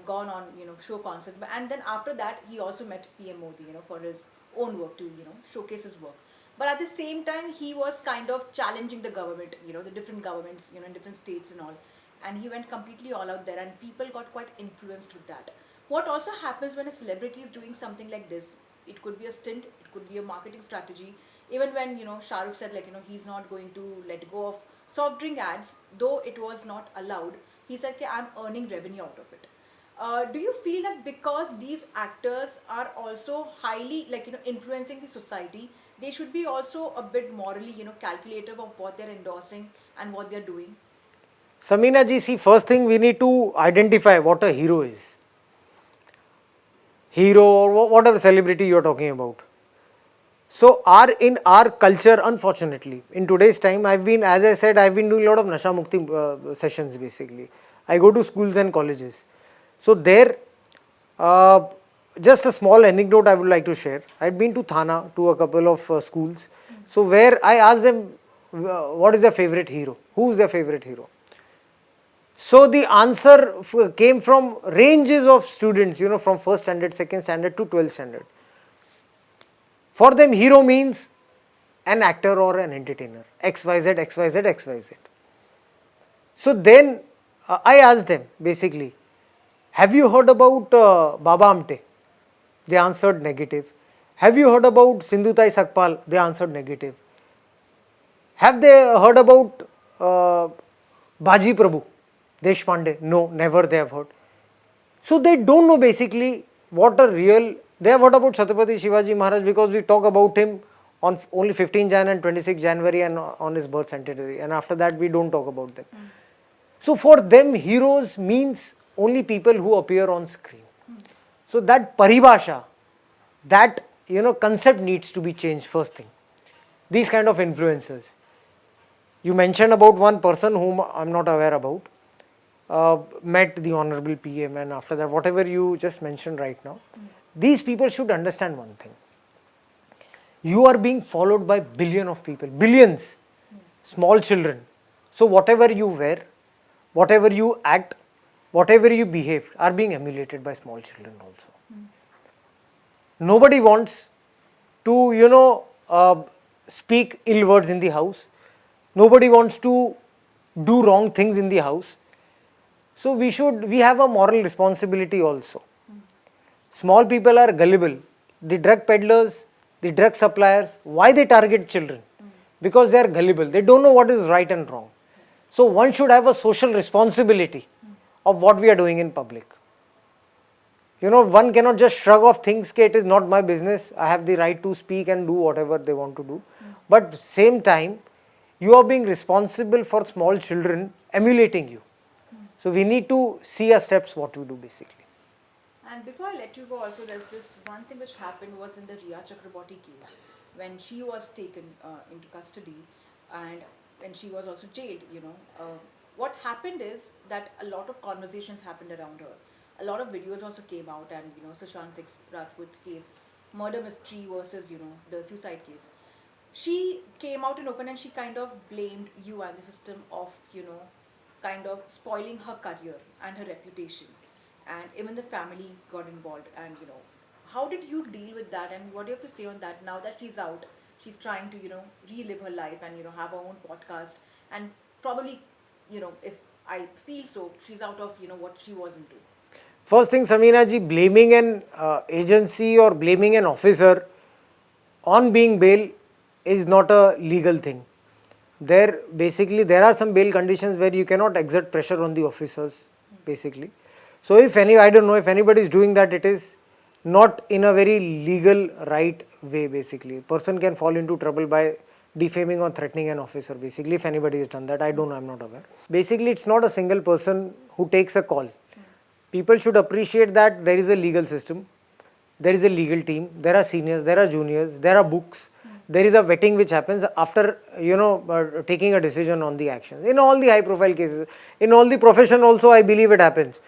gone on, show concert. And then after that, he also met PM Modi, for his own work to, showcase his work. But at the same time, he was kind of challenging the government, the different governments, in different states and all. And he went completely all out there, and people got quite influenced with that. What also happens when a celebrity is doing something like this, it could be a stint, it could be a marketing strategy. Even when, Shah Rukh said, he's not going to let go of soft drink ads, though it was not allowed, he said, I'm earning revenue out of it. Do you feel that because these actors are also highly, influencing the society, they should be also a bit morally, calculative of what they're endorsing and what they're doing? Samina ji, see, first thing we need to identify what a hero is. Hero or whatever celebrity you are talking about. So in our culture, unfortunately, in today's time, as I said, I've been doing a lot of Nasha Mukti sessions basically. I go to schools and colleges. So there, uh, just a small anecdote I would like to share. I'd been to Thana to a couple of schools. So where I asked them, what is their favorite hero? Who is their favorite hero? So the answer came from ranges of students, from first standard, second standard to 12th standard. For them, hero means an actor or an entertainer, XYZ, XYZ, XYZ. So then I asked them basically, have you heard about Baba Amte? They answered negative. Have you heard about Sindhutai Sakpal? They answered negative. Have they heard about Baji Prabhu, Deshpande? No, never they have heard. So they don't know basically what a real, they have heard about Chhatrapati Shivaji Maharaj because we talk about him on only 15 Jan and 26 January and on his birth centenary, and after that we don't talk about them. So for them, heroes means only people who appear on screen. So that paribhasha, that concept needs to be changed first thing. These kind of influencers. You mentioned about one person whom I'm not aware about, met the Honorable PM, and after that, whatever you just mentioned right now, these people should understand one thing. You are being followed by billions of people, billions, small children. So whatever you wear, whatever you act, whatever you behave are being emulated by small children also. Nobody wants to, speak ill words in the house. Nobody wants to do wrong things in the house. So we have a moral responsibility also. Small people are gullible. The drug peddlers, the drug suppliers, why they target children? Because they are gullible. They don't know what is right and wrong. So one should have a social responsibility of what we are doing in public. One cannot just shrug off things, that it is not my business, I have the right to speak and do whatever they want to do. But same time, you are being responsible for small children emulating you. So we need to see our steps what we do basically. And before I let you go, also there's this one thing which happened was in the Riya Chakraborty case when she was taken into custody and when she was also jailed. What happened is that a lot of conversations happened around her. A lot of videos also came out, and Sushant Singh Rajput's case, murder mystery versus the suicide case. She came out in open and she kind of blamed you and the system of kind of spoiling her career and her reputation, and even the family got involved. And how did you deal with that, and what do you have to say on that now that she's out? She's trying to relive her life and have her own podcast, and probably if I feel so, she's out of what she was into. First thing, Samina ji, blaming an agency or blaming an officer on being bail is not a legal thing. There are some bail conditions where you cannot exert pressure on the officers basically. So I don't know if anybody is doing that, it is not in a very legal right way basically. A person can fall into trouble by defaming or threatening an officer basically. If anybody has done that, I don't know, I'm not aware. Basically, it's not a single person who takes a call. People should appreciate that there is a legal system, there is a legal team, there are seniors, there are juniors, there are books, there is a vetting which happens after taking a decision on the actions. In all the high profile cases, in all the profession also, I believe it happens.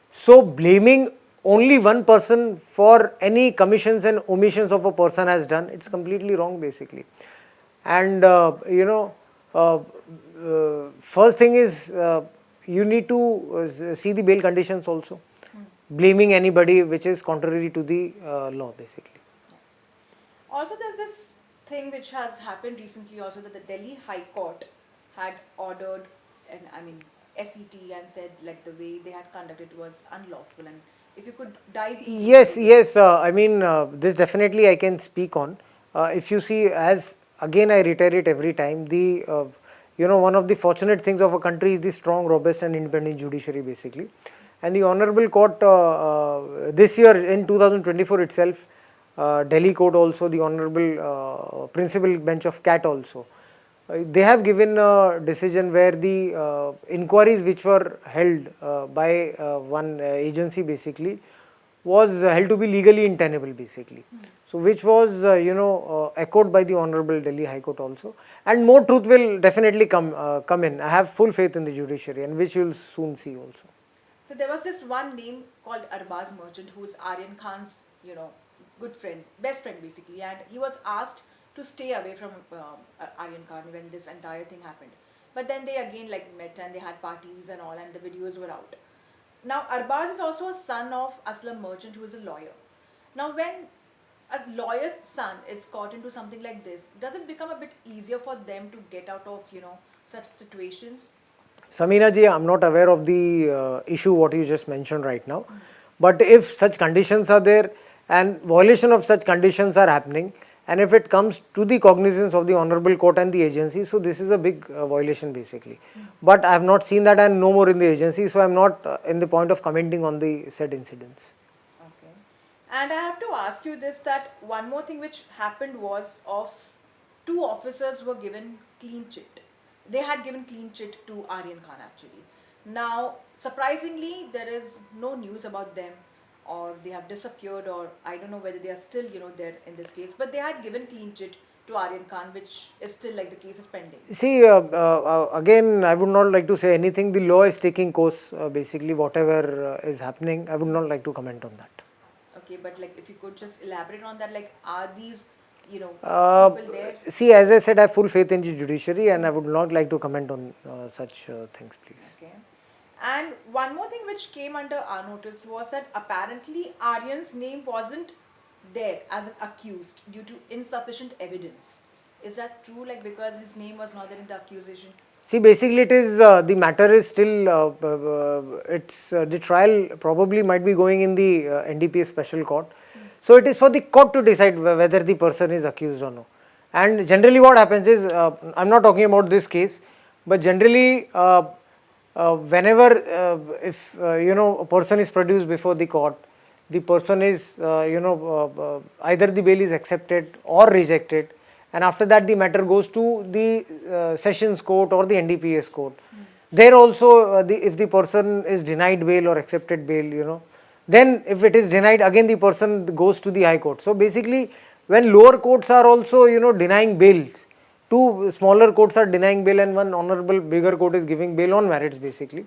So blaming only one person for any commissions and omissions of a person has done, it's completely wrong basically. And first thing is you need to see the bail conditions also. Blaming anybody which is contrary to the law basically. Also, there's this thing which has happened recently also, that the Delhi High Court had ordered SET and said like the way they had conducted was unlawful. And if you could dive Yes, this definitely I can speak on. If you see, as again I reiterate every time, the one of the fortunate things of a country is the strong, robust and independent judiciary basically. And the Honorable Court this year in 2024 itself, Delhi Court also, the Honorable Principal Bench of CAT also, they have given a decision where the inquiries which were held by one agency basically was held to be legally untenable basically. So which was echoed by the Honorable Delhi High Court also, and more truth will definitely come in. I have full faith in the judiciary, and which you will soon see also. So there was this one name called Arbaz Merchant, who is Aryan Khan's, good friend, best friend basically, and he was asked to stay away from Aryan Khan when this entire thing happened. But then they again met and they had parties and all, and the videos were out. Now Arbaz is also a son of Aslam Merchant, who is a lawyer. Now when a lawyer's son is caught into something like this, does it become a bit easier for them to get out of such situations? Samina ji, I'm not aware of the issue what you just mentioned right now. But if such conditions are there and violation of such conditions are happening, and if it comes to the cognizance of the Honorable Court and the agency, so this is a big violation basically. But I have not seen that and no more in the agency, so I am not in the point of commenting on the said incidents. Okay. And I have to ask you this, that one more thing which happened was of two officers were given clean chit. They had given clean chit to Aryan Khan actually. Now, surprisingly, there is no news about them, or they have disappeared, or I don't know whether they are still, there in this case. But they had given clean chit to Aryan Khan, which is still the case is pending. See, again, I would not like to say anything. The law is taking course, basically, whatever is happening. I would not like to comment on that. Okay, but if you could just elaborate on that, are these, people there? See, as I said, I have full faith in the judiciary, and I would not like to comment on such things, please. Okay. And one more thing which came under our notice was that apparently Aryan's name wasn't there as an accused due to insufficient evidence. Is that true? Because his name was not there in the accusation? See, basically it is, the matter is still, the trial probably might be going in the NDPA special court. So it is for the court to decide whether the person is accused or no. And generally what happens is, I am not talking about this case, but generally whenever if a person is produced before the court, the person is either the bail is accepted or rejected, and after that the matter goes to the sessions court or the NDPS court. There also if the person is denied bail or accepted bail, then if it is denied, again the person goes to the high court. So basically when lower courts are also denying bails, two smaller courts are denying bail and one honorable bigger court is giving bail on merits basically.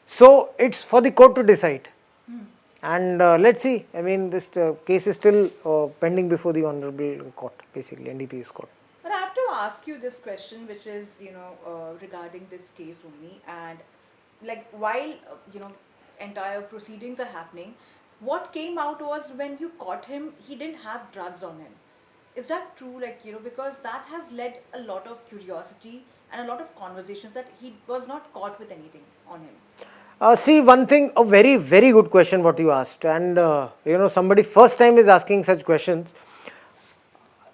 So it's for the court to decide. And let's see, I mean this case is still pending before the honorable court, basically NDPS court. But I have to ask you this question, which is regarding this case only, and while entire proceedings are happening, what came out was when you caught him, he didn't have drugs on him. Is that true? Because that has led a lot of curiosity and a lot of conversations that he was not caught with anything on him. See, one thing, a very, very good question what you asked, and somebody first time is asking such questions.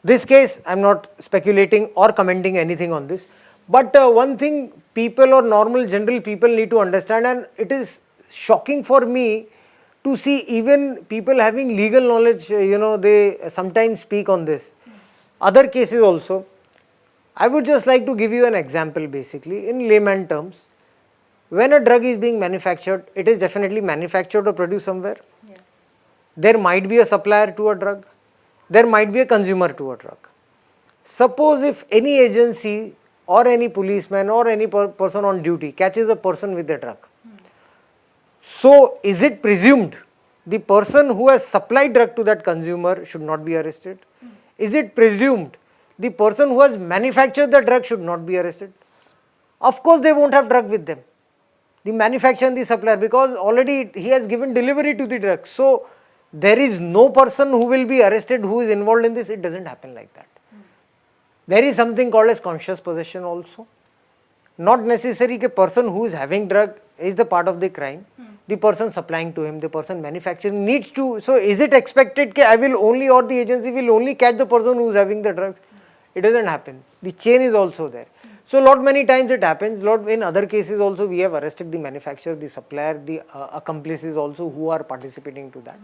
This case, I am not speculating or commenting anything on this, but one thing people or normal general people need to understand, and it is shocking for me to see even people having legal knowledge, they sometimes speak on this. Other cases also, I would just like to give you an example basically in layman terms. When a drug is being manufactured, it is definitely manufactured or produced somewhere. Yeah. There might be a supplier to a drug, there might be a consumer to a drug. Suppose if any agency or any policeman or any person on duty catches a person with a drug, so is it presumed the person who has supplied drug to that consumer should not be arrested? Is it presumed the person who has manufactured the drug should not be arrested? Of course they won't have drug with them, the manufacturer and the supplier, because already he has given delivery to the drug. So there is no person who will be arrested who is involved in this. It doesn't happen like that. There is something called as conscious possession also. Not necessary that person who is having drug is the part of the crime. The person supplying to him, the person manufacturing needs to. So is it expected that I will only, or the agency will only catch the person who is having the drugs? It doesn't happen. The chain is also there. So many times it happens. In other cases also we have arrested the manufacturer, the supplier, the accomplices also who are participating to that.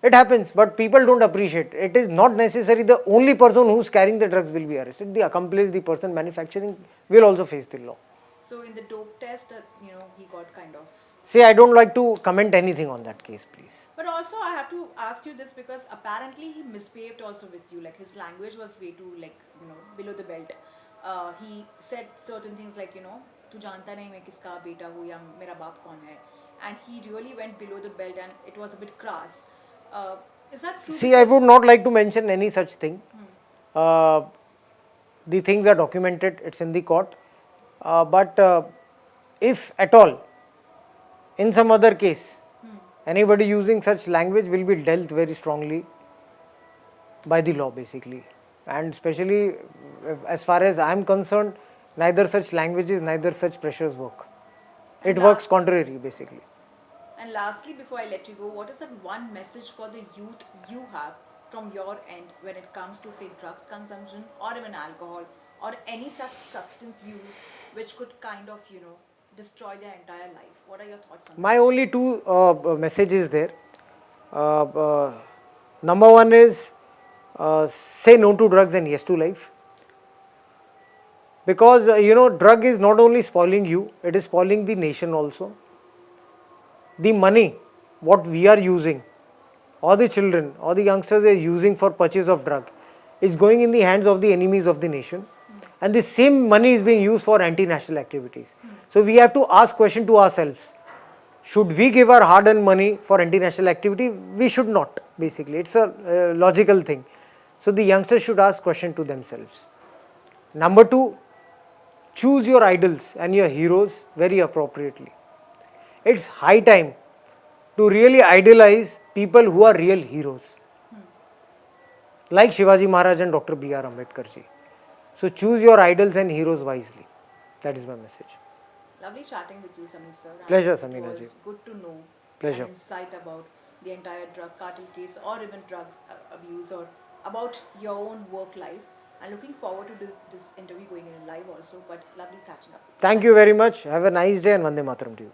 It happens, but people don't appreciate. It is not necessary the only person who is carrying the drugs will be arrested. The accomplice, the person manufacturing will also face the law. So in the dope test, he got kind of See, I don't like to comment anything on that case, please. But also, I have to ask you this because apparently he misbehaved also with you. Like his language was way too below the belt. He said certain things like "तू जानता नहीं मैं किसका बेटा हूँ या मेरा बाप कौन है," and he really went below the belt and it was a bit crass. Is that true? See, I would not like to mention any such thing. The things are documented, it's in the court. But if at all, in some other case, anybody using such language will be dealt very strongly by the law basically. And especially as far as I am concerned, neither such languages, neither such pressures work. It works contrary basically. And lastly, before I let you go, what is that one message for the youth you have from your end when it comes to, say, drugs consumption or even alcohol or any such substance use which could kind of, destroy their entire life? What are your thoughts on that? My only two messages there. Number one is say no to drugs and yes to life. Because, drug is not only spoiling you, it is spoiling the nation also. The money, what we are using, or the children, or the youngsters are using for purchase of drug, is going in the hands of the enemies of the nation. And the same money is being used for anti-national activities. So we have to ask question to ourselves. Should we give our hard-earned money for anti-national activity? We should not, basically. It's a logical thing. So the youngsters should ask question to themselves. Number two, choose your idols and your heroes very appropriately. It's high time to really idolize people who are real heroes. Like Shivaji Maharaj and Dr. B.R. Ambedkar ji. So choose your idols and heroes wisely. That is my message. Lovely chatting with you, Samir sir. And Pleasure, it Samina ji. was good to know Pleasure. an insight about the entire drug cartel case or even drugs abuse or about your own work life. I'm looking forward to this interview going in live also, but lovely catching up. Thank you very much. Have a nice day and Vande Mataram to you.